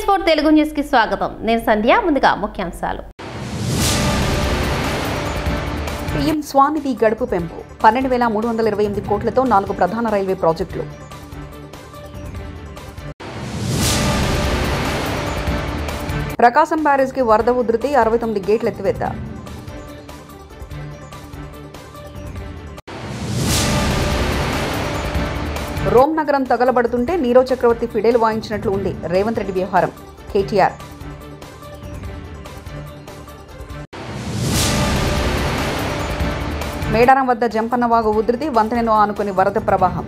K4 Telugu news కి స్వాగతం. నేను సంధ్య. ముందుగా ముఖ్యాంశాలు. పీఎం స్వానిధి గడుపు పెంపు 12,328 కోట్లతో 4 ప్రధాన రైల్వే ప్రాజెక్టులు. ప్రకాశం బ్యారేజ్కి వరద ఉధృతి 69 గేట్లు ఎత్తివేత. రోమ్ నగరం తగలబడుతుంటే నీరవ్ చక్రవర్తి ఫిడేలు వాయించినట్లు ఉంది రేవంత్ రెడ్డి వ్యవహారం. కేటీఆర్. మేడారం వద్ద జంపన్నవాగు ఉధృతి, వంతెనను ఆనుకుని వరద ప్రవాహం.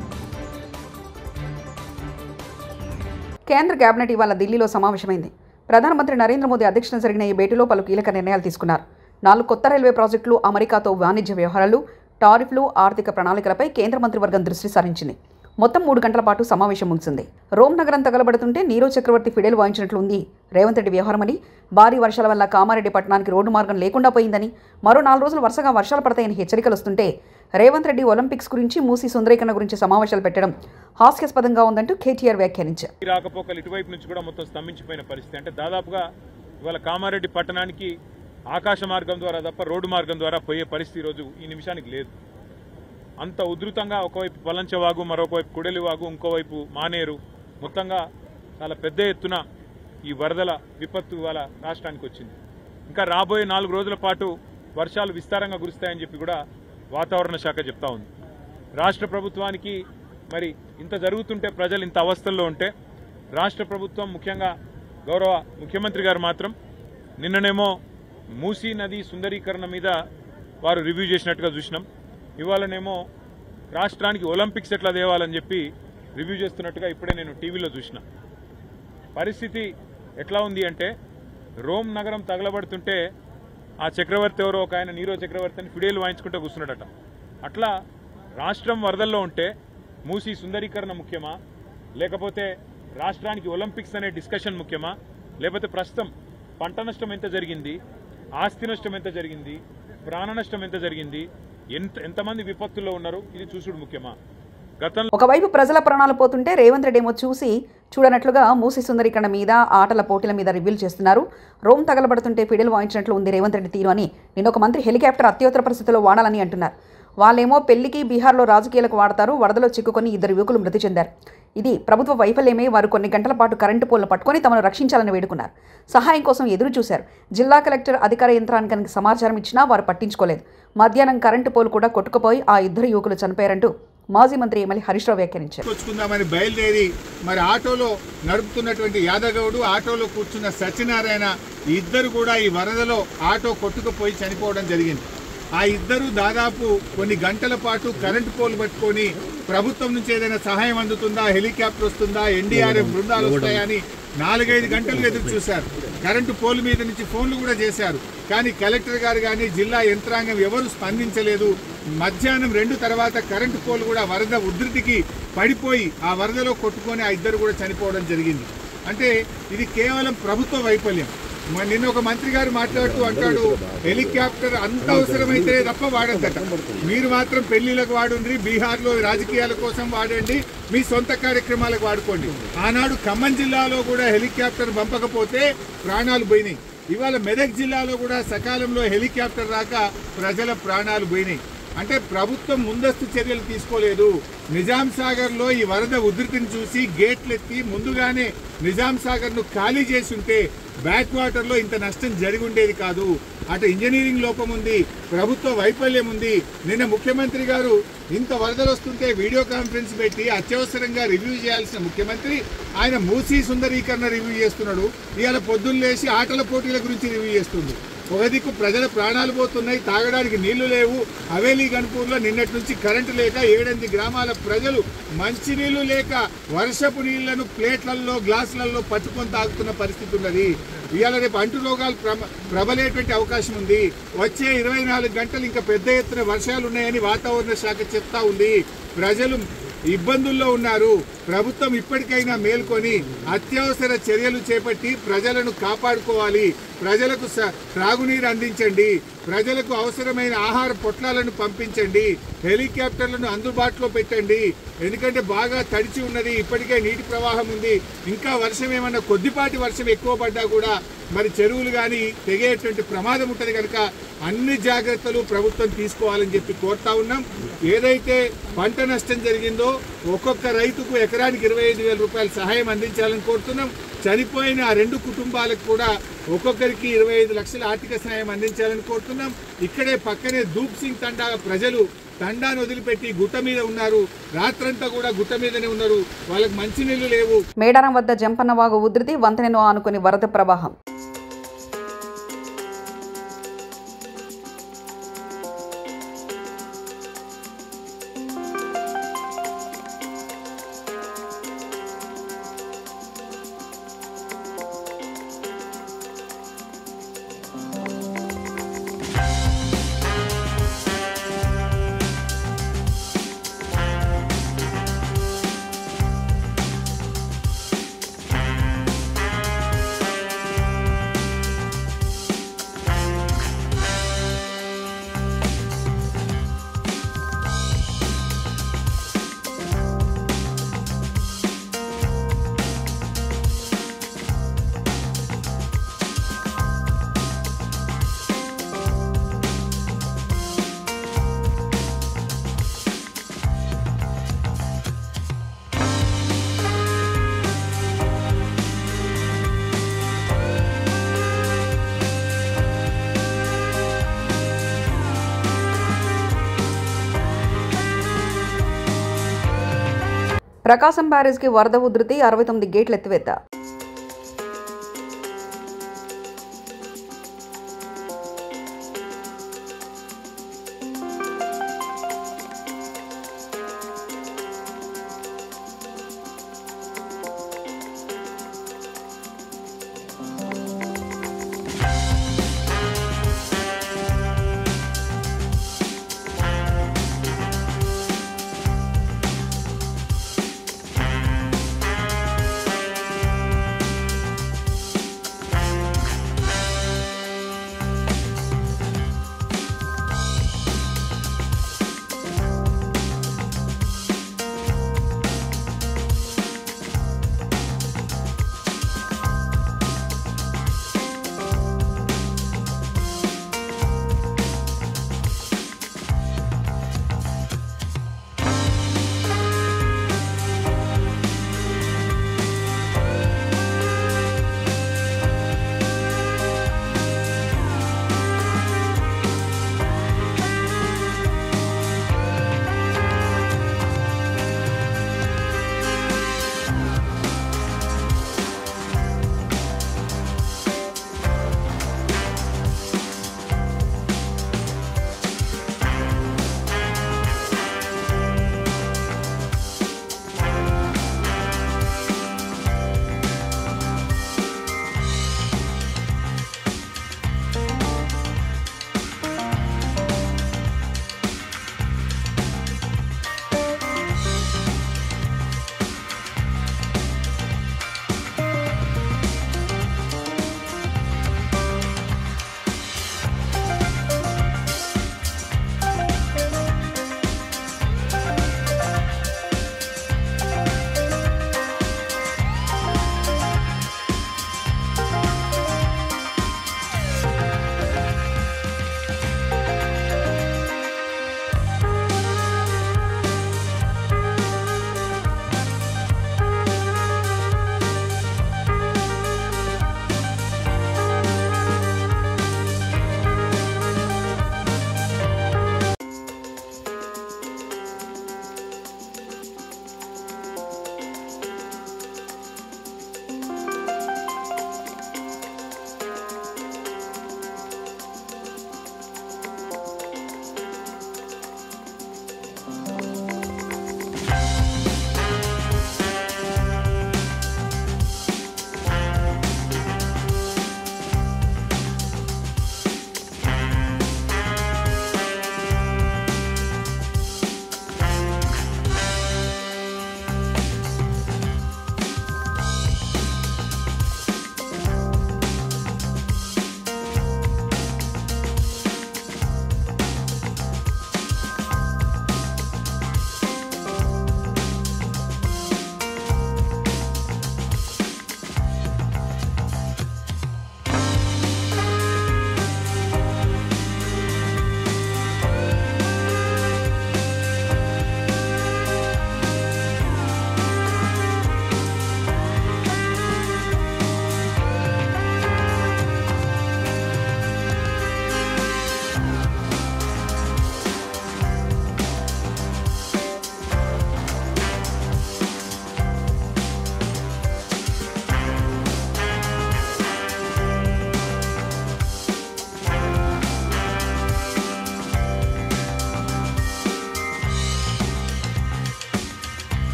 కేంద్ర కేబినెట్ ఇవాళ ఢిల్లీలో సమావేశమైంది. ప్రధానమంత్రి నరేంద్ర మోదీ అధ్యక్షతన జరిగిన ఈ భేటీలో పలు కీలక నిర్ణయాలు తీసుకున్నారు. 4 కొత్త రైల్వే ప్రాజెక్టులు, అమెరికాతో వాణిజ్య వ్యవహారాలు, టారిఫ్లు, ఆర్థిక ప్రణాళికలపై కేంద్ర మంత్రివర్గం దృష్టి సారించింది. మొత్తం 3 గంటల పాటు సమావేశం ముగిసింది. రోమ్ నగరం తగలబడుతుంటే నీరవ్ చక్రవర్తి ఫిడేలు వాయించినట్లు ఉంది రేవంత్ రెడ్డి వ్యవహారమని, భారీ వర్షాల వల్ల కామారెడ్డి పట్టణానికి రోడ్డు మార్గం లేకుండా పోయిందని, మరో 4 రోజులు వరుసగా వర్షాలు పడతాయని హెచ్చరికలు వస్తుంటే రేవంత్ రెడ్డి ఒలింపిక్స్ గురించి, మూసీ సుందరీకరణ గురించి సమావేశాలు పెట్టడం హాస్యాస్పదంగా ఉందంటూ కేటీఆర్ వ్యాఖ్యానించారు. రాకపోకలు ఇటువైపు నుంచి కూడా మొత్తం స్తంభించిపోయిన పరిస్థితి. అంటే దాదాపుగా ఇవాళ కామారెడ్డి పట్టణానికి ఆకాశ మార్గం ద్వారా తప్ప రోడ్డు మార్గం ద్వారా పోయే పరిస్థితి ఈరోజు ఈ నిమిషానికి లేదు. అంత ఉధృతంగా ఒకవైపు పలంచవాగు, మరొకవైపు కుడలివాగు, ఇంకోవైపు మానేరు, మొత్తంగా చాలా పెద్ద ఎత్తున ఈ వరదల విపత్తు ఇవాళ రాష్ట్రానికి వచ్చింది. ఇంకా రాబోయే 4 రోజుల పాటు వర్షాలు విస్తారంగా కురుస్తాయని చెప్పి కూడా వాతావరణ శాఖ చెప్తా ఉంది. రాష్ట్ర ప్రభుత్వానికి మరి ఇంత జరుగుతుంటే, ప్రజలు ఇంత అవస్థల్లో ఉంటే, రాష్ట్ర ప్రభుత్వం ముఖ్యంగా గౌరవ ముఖ్యమంత్రి గారు మాత్రం నిన్ననేమో మూసీ నది సుందరీకరణ మీద వారు రివ్యూ చేసినట్టుగా చూసినాం. ఇవాళనేమో రాష్ట్రానికి ఒలింపిక్స్ ఎట్లా తేవాలని చెప్పి రివ్యూ చేస్తున్నట్టుగా ఇప్పుడే నేను టీవీలో చూసిన. పరిస్థితి ఎట్లా ఉంది అంటే, రోమ్ నగరం తగలబడుతుంటే ఆ చక్రవర్తి ఎవరో ఒక ఆయన నీరవ్ చక్రవర్తి అని ఫిడేలు వాయించుకుంటూ కూర్చున్నాడట. అట్లా రాష్ట్రం వరదల్లో ఉంటే మూసీ సుందరీకరణ ముఖ్యమా, లేకపోతే రాష్ట్రానికి ఒలింపిక్స్ అనే డిస్కషన్ ముఖ్యమా, లేకపోతే ప్రస్తుతం పంట నష్టం ఎంత జరిగింది, ఆస్తి నష్టం ఎంత జరిగింది, ప్రాణ నష్టం ఎంత జరిగింది, ఎంతమంది విపత్తుల్లో ఉన్నారు, ఇది చూసుడు ముఖ్యమా? గతంలో ఒకవైపు ప్రజల ప్రాణాలు పోతుంటే రేవంత్ రెడ్డి ఏమో చూడనట్లుగా మూసీ సుందరీకరణ మీద, ఆటల పోటీల మీద రివ్యూలు చేస్తున్నారు. రోమ్ తగలబడుతుంటే ఫిడేలు వాయించినట్లు ఉంది రేవంత్ రెడ్డి తీరు అని నిన్న ఒక మంత్రి హెలికాప్టర్ అత్యవసర పరిస్థితుల్లో వాడాలని అంటున్నారు. వాళ్ళేమో పెళ్లికి, బీహార్లో రాజకీయాలకు వాడతారు. వరదలో చిక్కుకొని 2 యువకులు మృతి చెందారు. ఇది ప్రభుత్వ వైఫల్యమే. వారు కొన్ని గంటల పాటు కరెంటు పోల్ను పట్టుకొని తమను రక్షించాలని వేడుకున్నారు. సహాయం కోసం ఎదురు చూశారు. జిల్లా కలెక్టర్ అధికార యంత్రాంగానికి సమాచారం ఇచ్చినా వారు పట్టించుకోలేదు. మధ్యాహ్నం కరెంటు పోలు కూడా కొట్టుకుపోయి ఆ 2 యువకులు చనిపోయారంటూ మాజీ మంత్రి ఎమ్మెల్యే హరీష్ రావు వ్యాఖ్యానించారు. వచ్చుకుందామని బయలుదేరి మరి ఆటోలో నడుపుతున్నటువంటి యాదగౌడు, ఆటోలో కూర్చున్న సత్యనారాయణ, ఇద్దరు కూడా ఈ వరదలో ఆటో కొట్టుకుపోయి చనిపోవడం జరిగింది. ఆ ఇద్దరు దాదాపు కొన్ని గంటల పాటు కరెంటు పోలు పట్టుకొని ప్రభుత్వం నుంచి ఏదైనా సహాయం అందుతుందా, హెలికాప్టర్ వస్తుందా, ఎన్డీఆర్ఎఫ్ బృందాలు వస్తాయని 4-5 గంటలు ఎదురు చూశారు. కరెంటు పోలు మీద నుంచి ఫోన్లు కూడా చేశారు. కానీ కలెక్టర్ గారు కానీ జిల్లా యంత్రాంగం ఎవరు స్పందించలేదు. మధ్యాహ్నం 2 తర్వాత కరెంటు పోలు కూడా వరద ఉధృతికి పడిపోయి ఆ వరదలో కొట్టుకొని ఆ ఇద్దరు కూడా చనిపోవడం జరిగింది. అంటే ఇది కేవలం ప్రభుత్వ వైఫల్యం. నిన్న ఒక మంత్రి గారు మాట్లాడుతూ అంటాడు, హెలికాప్టర్ అంత అవసరమైతే తప్ప వాడద్దట. మీరు మాత్రం పెళ్లిలకు వాడండి, బీహార్లో రాజకీయాల కోసం వాడండి, మీ సొంత కార్యక్రమాలకు వాడుకోండి. ఆనాడు ఖమ్మం జిల్లాలో కూడా హెలికాప్టర్ పంపకపోతే ప్రాణాలు పోయినాయి. ఇవాళ మెదక్ జిల్లాలో కూడా సకాలంలో హెలికాప్టర్ రాక ప్రజల ప్రాణాలు పోయినాయి. అంటే ప్రభుత్వం ముందస్తు చర్యలు తీసుకోలేదు. నిజాం సాగర్లో ఈ వరద ఉధృతిని చూసి గేట్లు ఎత్తి ముందుగానే నిజాం సాగర్ను ఖాళీ చేసి ఉంటే బ్యాక్ వాటర్లో ఇంత నష్టం జరిగి ఉండేది కాదు. అటు ఇంజనీరింగ్ లోపం ఉంది, ప్రభుత్వ వైఫల్యం ఉంది. నిన్న ముఖ్యమంత్రి గారు ఇంత వరదలు వస్తుంటే వీడియో కాన్ఫరెన్స్ పెట్టి అత్యవసరంగా రివ్యూ చేయాల్సిన ముఖ్యమంత్రి ఆయన మూసీ సుందరీకరణ రివ్యూ చేస్తున్నాడు. ఇవాళ పొద్దున్న లేచి ఆటల పోటీల గురించి రివ్యూ చేస్తుంది. ఒక దిక్కు ప్రజల ప్రాణాలు పోతున్నాయి, తాగడానికి నీళ్లు లేవు. హవేలీ గన్పూర్లో నిన్నటి నుంచి కరెంటు లేక 7-8 గ్రామాల ప్రజలు మంచినీళ్లు లేక వర్షపు నీళ్లను ప్లేట్లలో, గ్లాసులలో పట్టుకొని తాగుతున్న పరిస్థితి ఉన్నది. ఇవాళ రేపు అంటు రోగాలు ప్రబలేటువంటి అవకాశం ఉంది. వచ్చే 24 గంటలు ఇంకా పెద్ద ఎత్తున వర్షాలు ఉన్నాయని వాతావరణ శాఖ చెప్తా ఉంది. ప్రజలు ఇబ్బందుల్లో ఉన్నారు. ప్రభుత్వం ఇప్పటికైనా మేల్కొని అత్యవసర చర్యలు చేపట్టి ప్రజలను కాపాడుకోవాలి. ప్రజలకు త్రాగునీరు అందించండి. ప్రజలకు అవసరమైన ఆహార పొట్లాలను పంపించండి. హెలికాప్టర్లను అందుబాటులో పెట్టండి. ఎందుకంటే బాగా తడిచి ఉన్నది, ఇప్పటికే నీటి ప్రవాహం ఉంది. ఇంకా వర్షం ఏమన్నా కొద్దిపాటి వర్షం ఎక్కువ పడ్డా కూడా మరి చెరువులు కానీ తెగేటువంటి ప్రమాదం ఉంటుంది. కనుక అన్ని జాగ్రత్తలు ప్రభుత్వం తీసుకోవాలని చెప్పి కోరుతా ఉన్నాం. ఏదైతే పంట నష్టం జరిగిందో ఒక్కొక్క రైతుకు ఎకరానికి 25,000 రూపాయల సహాయం అందించాలని కోరుతున్నాం. చనిపోయిన ఆ 2 కుటుంబాలకు కూడా ఒక్కొక్కరికి 25 లక్షల ఆర్థిక సహాయం అందించాలని కోరుతున్నాం. ఇక్కడే పక్కనే దూప్ సింగ్ తండా ప్రజలు తండాను వదిలిపెట్టి గుట్ట మీద ఉన్నారు. రాత్రంతా కూడా గుట్ట మీదనే ఉన్నారు. వాళ్ళకి మంచినీళ్లు లేవు. మేడారం వద్ద జంపన్న వాగు ఉధృతి, వంతెనను ఆనుకుని వరద ప్రవాహం. ప్రకాశం బ్యారేజ్కి వరద ఉధృతి, 69 గేట్ల ఎత్తివేత.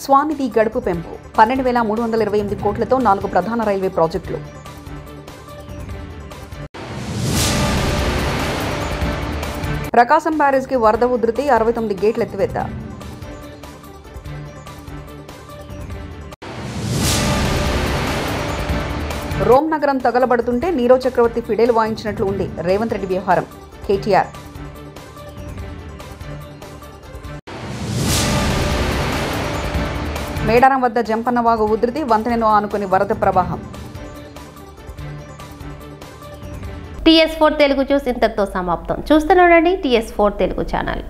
స్వానిధి గడుపు పెంపు 12,328 కోట్లతో 4 ప్రధాన రైల్వే ప్రాజెక్టులు. ప్రకాశం బ్యారేజ్కి వరద ఉధృతి 69 గేట్ల ఎత్తివేత. రోమ్ నగరం తగలబడుతుంటే నీరవ్ చక్రవర్తి ఫిడేలు వాయించినట్లు ఉంది రేవంత్ రెడ్డి వ్యవహారం. కేటీఆర్. మేడారం వద్ద జంపన్నవాగు ఉధృతి, వంతెనను ఆనుకుని వరద ప్రవాహం. TS4 తెలుగు న్యూస్ ఇంతటితో సమాప్తం. చూస్తూనే ఉండండి TS4 తెలుగు ఛానల్.